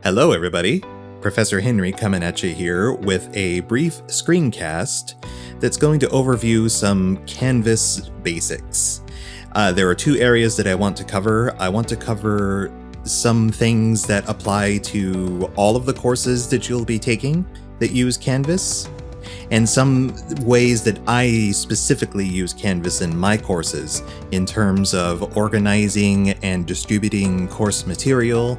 Hello, everybody. Professor Henry coming at you here with a brief screencast that's going to overview some Canvas basics. There are two areas that I want to cover. I want to cover some things that apply to all of the courses that you'll be taking that use Canvas, and some ways that I specifically use Canvas in my courses in terms of organizing and distributing course material,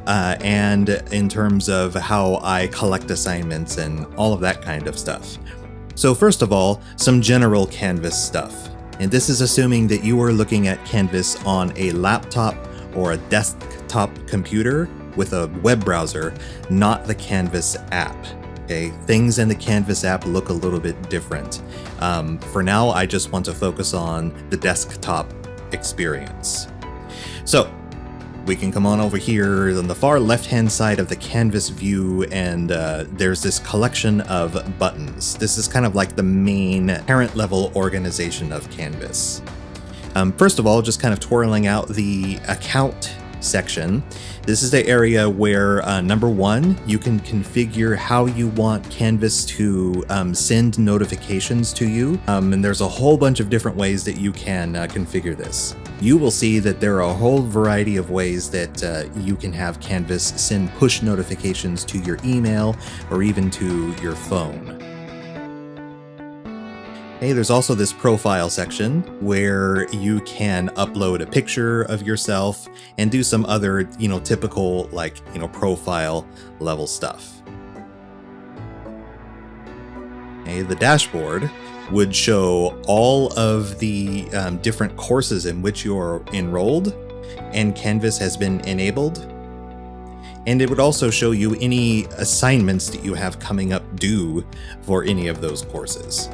and in terms of how I collect assignments and all of that kind of stuff. So first of all, some general Canvas stuff. And this is assuming that you are looking at Canvas on a laptop or a desktop computer with a web browser, not the Canvas app. Okay, things in the Canvas app look a little bit different. For now, I just want to focus on the desktop experience. So we can come on over here on the far left-hand side of the Canvas view, and there's this collection of buttons. This is kind of like the main parent-level organization of Canvas. First of all, just kind of twirling out the account section. This is the area where, number one, you can configure how you want Canvas to send notifications to you. And there's a whole bunch of different ways that you can configure this. You will see that there are a whole variety of ways that you can have Canvas send push notifications to your email or even to your phone. Hey, there's also this profile section where you can upload a picture of yourself and do some other, typical profile level stuff. Hey, the dashboard would show all of the different courses in which you're enrolled and Canvas has been enabled. And it would also show you any assignments that you have coming up due for any of those courses.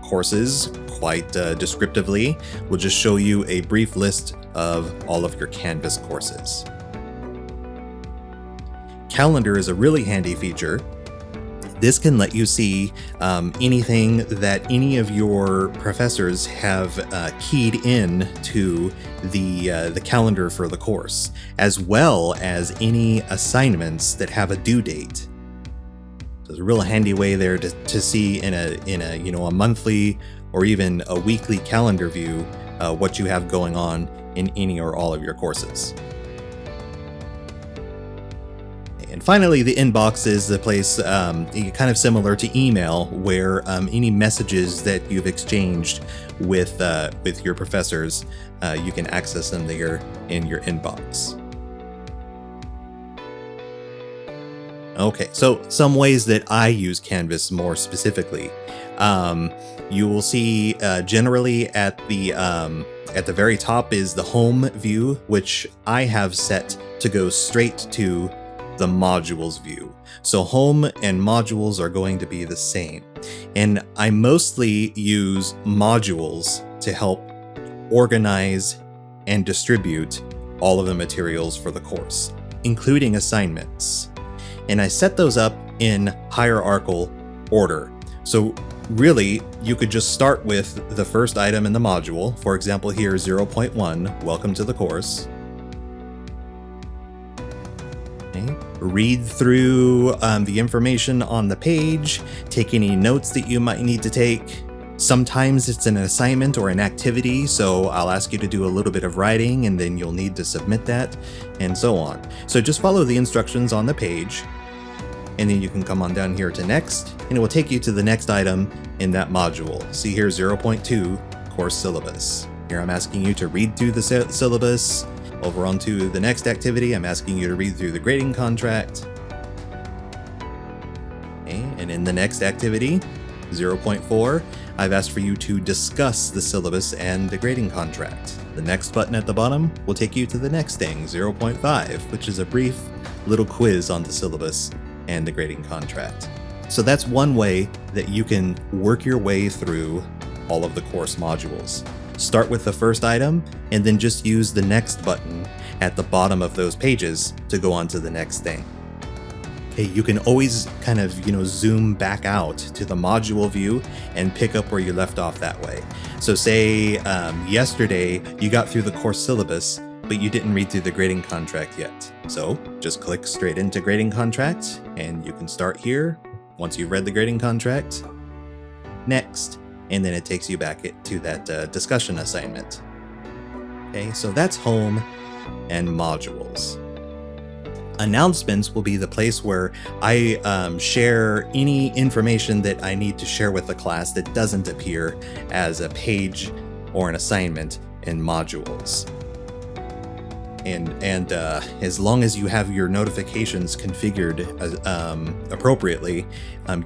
Courses, quite descriptively, will just show you a brief list of all of your Canvas courses. Calendar is a really handy feature. This can let you see anything that any of your professors have keyed in to the calendar for the course, as well as any assignments that have a due date. There's a real handy way there to see in a monthly or even a weekly calendar view what you have going on in any or all of your courses. And finally, the inbox is the place kind of similar to email, where any messages that you've exchanged with your professors, you can access them there in your inbox. Okay, so some ways that I use Canvas more specifically. You will see generally at the very top is the home view, which I have set to go straight to the modules view. So home and modules are going to be the same. And I mostly use modules to help organize and distribute all of the materials for the course, including assignments. And I set those up in hierarchical order. So really, you could just start with the first item in the module. For example, here 0.1, welcome to the course. Okay. Read through the information on the page, take any notes that you might need to take. Sometimes it's an assignment or an activity, so I'll ask you to do a little bit of writing and then you'll need to submit that, and so on. So just follow the instructions on the page, and then you can come on down here to next, and it will take you to the next item in that module. See here 0.2, course syllabus. Here I'm asking you to read through the syllabus. Over onto the next activity, I'm asking you to read through the grading contract. Okay, and in the next activity, 0.4, I've asked for you to discuss the syllabus and the grading contract. The next button at the bottom will take you to the next thing, 0.5, which is a brief little quiz on the syllabus and the grading contract. So that's one way that you can work your way through all of the course modules. Start with the first item and then just use the next button at the bottom of those pages to go on to the next thing. Okay, you can always kind of, zoom back out to the module view and pick up where you left off that way. So say yesterday you got through the course syllabus, but you didn't read through the grading contract yet. So just click straight into grading contract, and you can start here once you've read the grading contract. Next, and then it takes you back to that discussion assignment. Okay, so that's home and modules. Announcements will be the place where I share any information that I need to share with the class that doesn't appear as a page or an assignment in modules. And as long as you have your notifications configured appropriately,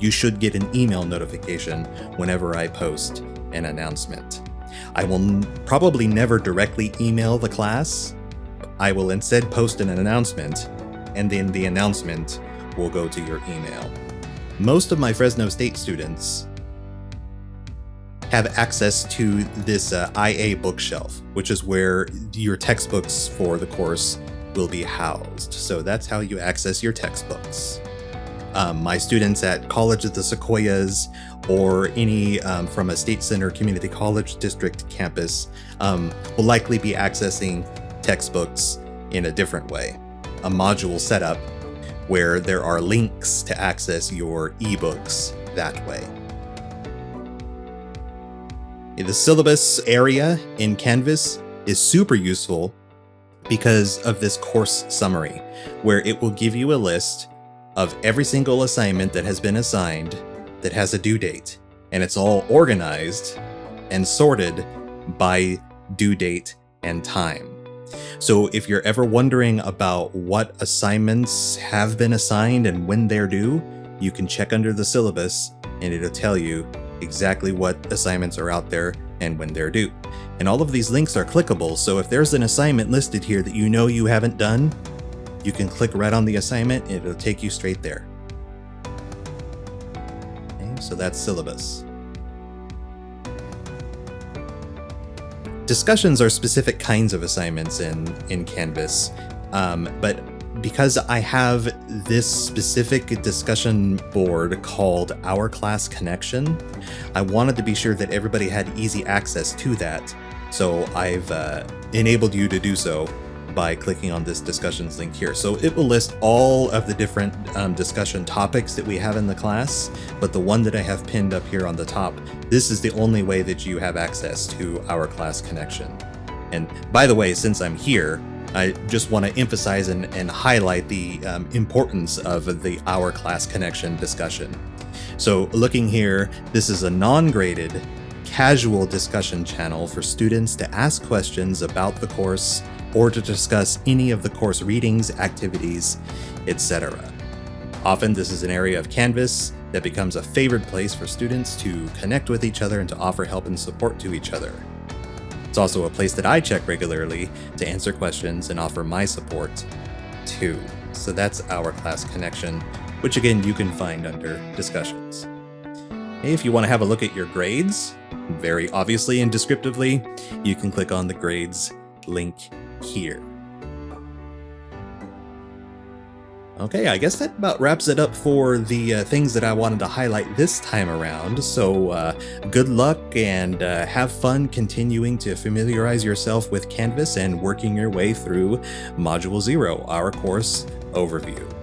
you should get an email notification whenever I post an announcement. I will probably never directly email the class. I will instead post an announcement, and then the announcement will go to your email. Most of my Fresno State students have access to this IA bookshelf, which is where your textbooks for the course will be housed. So that's how you access your textbooks. My students at College of the Sequoias or any from a State Center Community College District campus will likely be accessing textbooks in a different way. A module setup where there are links to access your ebooks that way. The syllabus area in Canvas is super useful because of this course summary, where it will give you a list of every single assignment that has been assigned that has a due date, and it's all organized and sorted by due date and time. So if you're ever wondering about what assignments have been assigned and when they're due, you can check under the syllabus and it'll tell you exactly what assignments are out there and when they're due. And all of these links are clickable, so if there's an assignment listed here that you know you haven't done, you can click right on the assignment and it'll take you straight there. Okay, so that's syllabus. Discussions are specific kinds of assignments in Canvas, but because I have this specific discussion board called Our Class Connection, I wanted to be sure that everybody had easy access to that. So I've enabled you to do so by clicking on this discussions link here. So it will list all of the different discussion topics that we have in the class, but the one that I have pinned up here on the top, this is the only way that you have access to Our Class Connection. And by the way, since I'm here, I just want to emphasize and highlight the importance of the Our Class Connection discussion. So looking here, this is a non-graded, casual discussion channel for students to ask questions about the course or to discuss any of the course readings, activities, etc. Often this is an area of Canvas that becomes a favored place for students to connect with each other and to offer help and support to each other. It's also a place that I check regularly to answer questions and offer my support too. So that's Our Class Connection, which again you can find under discussions. If you want to have a look at your grades, very obviously and descriptively, you can click on the grades link here. Okay, I guess that about wraps it up for the things that I wanted to highlight this time around. So good luck and have fun continuing to familiarize yourself with Canvas and working your way through Module 0, our course overview.